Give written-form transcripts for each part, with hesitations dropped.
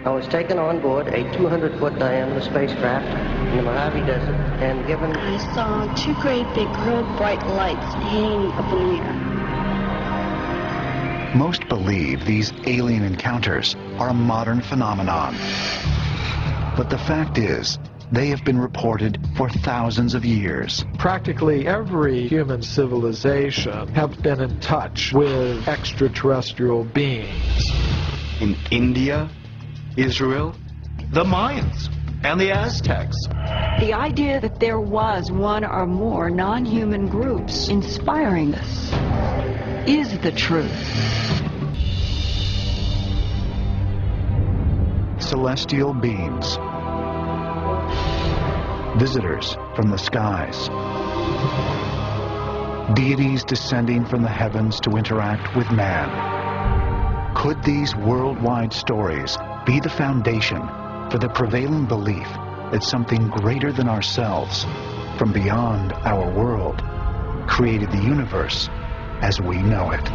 I was taken on board a 200-foot diameter spacecraft in the Mojave Desert and given... I saw two great big real bright lights hanging up in the air. Most believe these alien encounters are a modern phenomenon. But the fact is, they have been reported for thousands of years. Practically every human civilization have been in touch with extraterrestrial beings. In India, Israel, the Mayans, and the Aztecs. The idea that there was one or more non-human groups inspiring us is the truth. Celestial beings. Visitors from the skies. Deities descending from the heavens to interact with man. Could these worldwide stories be the foundation for the prevailing belief that something greater than ourselves, from beyond our world, created the universe as we know it?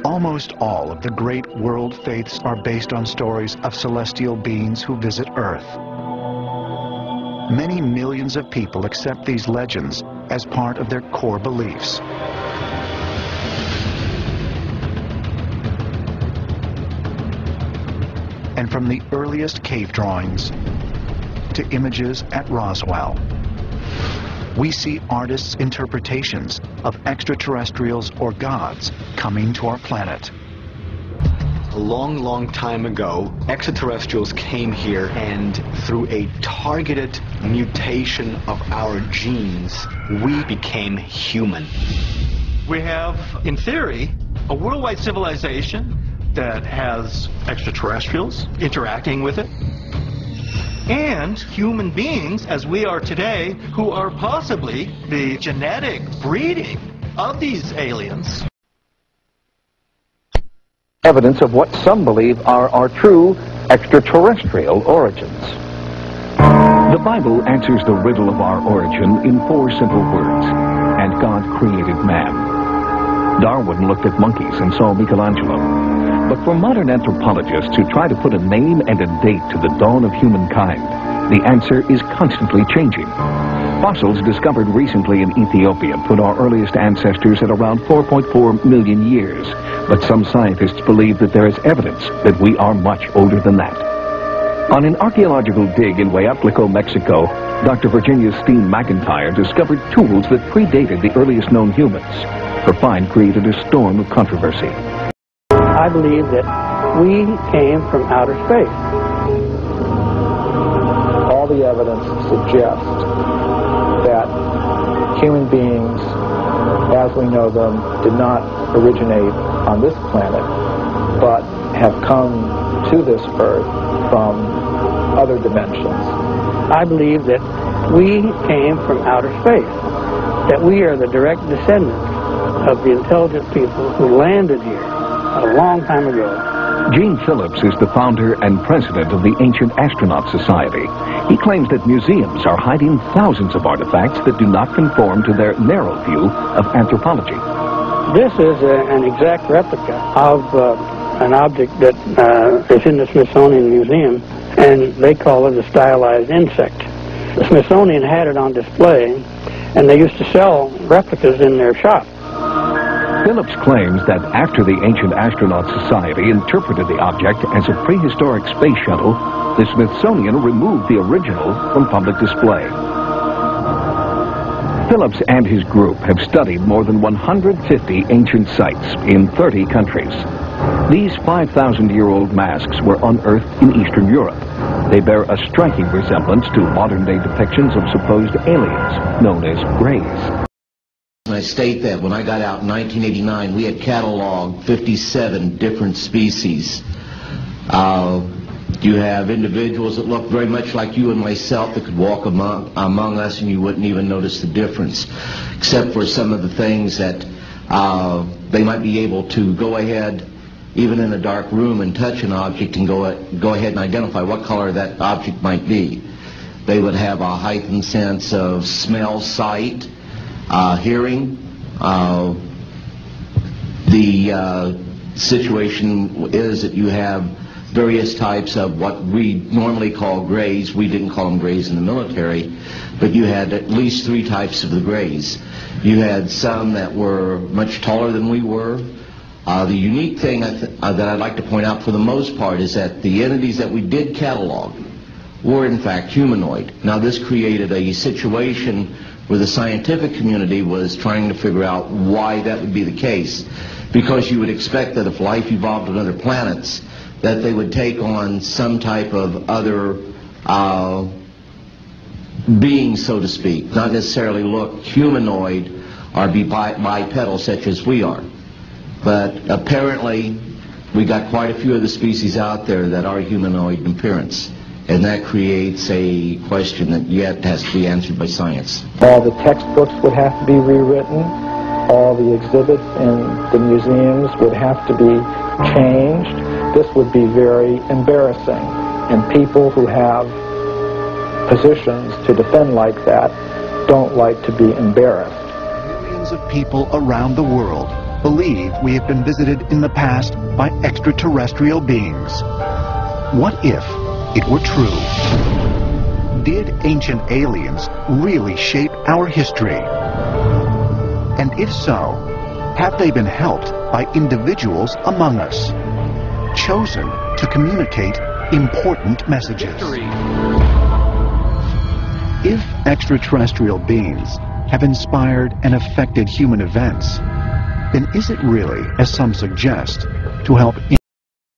Almost all of the great world faiths are based on stories of celestial beings who visit Earth. Many millions of people accept these legends as part of their core beliefs. And from the earliest cave drawings to images at Roswell, we see artists' interpretations of extraterrestrials or gods coming to our planet. A long, long time ago, extraterrestrials came here, and through a targeted mutation of our genes, we became human. We have, in theory, a worldwide civilization that has extraterrestrials interacting with it, and human beings, as we are today, who are possibly the genetic breeding of these aliens. Evidence of what some believe are our true extraterrestrial origins. The Bible answers the riddle of our origin in 4 simple words: and God created man. Darwin looked at monkeys and saw Michelangelo. But for modern anthropologists who try to put a name and a date to the dawn of humankind, the answer is constantly changing. Fossils discovered recently in Ethiopia put our earliest ancestors at around 4.4 million years, but some scientists believe that there is evidence that we are much older than that. On an archaeological dig in Hueyatlico, Mexico, Dr. Virginia Steen McIntyre discovered tools that predated the earliest known humans. Her find created a storm of controversy. I believe that we came from outer space. All the evidence suggests that human beings, as we know them, did not originate on this planet, but have come to this Earth from other dimensions. I believe that we came from outer space, that we are the direct descendants of the intelligent people who landed here a long time ago. Gene Phillips is the founder and president of the Ancient Astronaut Society. He claims that museums are hiding thousands of artifacts that do not conform to their narrow view of anthropology. This is an exact replica of an object that is in the Smithsonian Museum, and they call it a stylized insect. The Smithsonian had it on display, and they used to sell replicas in their shop. Phillips claims that after the Ancient Astronaut Society interpreted the object as a prehistoric space shuttle, the Smithsonian removed the original from public display. Phillips and his group have studied more than 150 ancient sites in 30 countries. These 5,000-year-old masks were unearthed in Eastern Europe. They bear a striking resemblance to modern-day depictions of supposed aliens, known as Greys. I state that when I got out in 1989, we had cataloged 57 different species. You have individuals that look very much like you and myself that could walk among us and you wouldn't even notice the difference, except for some of the things that they might be able to go ahead, even in a dark room, and touch an object and go ahead and identify what color that object might be. They would have a heightened sense of smell, sight, hearing. The situation is that you have various types of what we normally call grays. We didn't call them grays in the military, but you had at least 3 types of the grays. You had some that were much taller than we were. The unique thing that I'd like to point out for the most part is that the entities that we did catalog were in fact humanoid. Now this created a situation where the scientific community was trying to figure out why that would be the case, because you would expect that if life evolved on other planets, that they would take on some type of other being, so to speak, not necessarily look humanoid or be bipedal such as we are. But apparently we got quite a few of the species out there that are humanoid in appearance, and that creates a question that yet has to be answered by science. All the textbooks would have to be rewritten. All the exhibits in the museums would have to be changed. This would be very embarrassing, and people who have positions to defend like that don't like to be embarrassed. Millions of people around the world believe we have been visited in the past by extraterrestrial beings. What if it were true? Did ancient aliens really shape our history? And if so, have they been helped by individuals among us, chosen to communicate important messages? If extraterrestrial beings have inspired and affected human events, then is it really, as some suggest, to help